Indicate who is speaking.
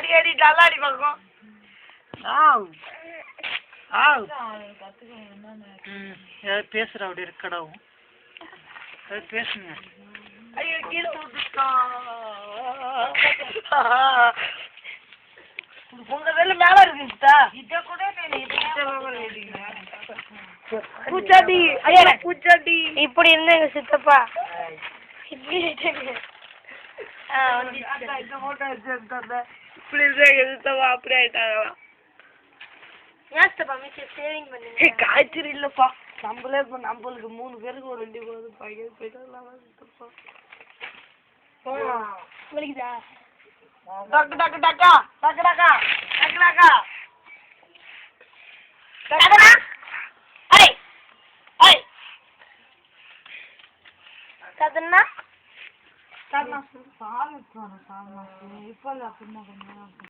Speaker 1: கேடி டல்லாடி பக்கம் பேசுற அப்படி இருக்கடாவும் பேசுங்க. ஐயோ கீழே உங்க வேலை மேல இருக்குதா இத கூட பூச்சாடி ஐயா பூச்சாடி இப்படி இருந்த எங்க சித்தப்பா இப்படி இப்படி இருந்தா எங்க சித்தப்பா அப்படி ஆயிட்டாங்களா காய்ச்சல் இல்லப்பா நம்மளே இப்ப நம்மளுக்கு 3 பேருக்கு ஒரு 2 பேருக்கு பையன் போயிட்டாங்களா சித்தப்பா வலிக்குதா டக்கு டக்கு டக்கா டக்கு டக்கா டக்கு டக்கா டக்கா ஐ ஐ கதன்னா சாமி சாமி இப்போ அப்படி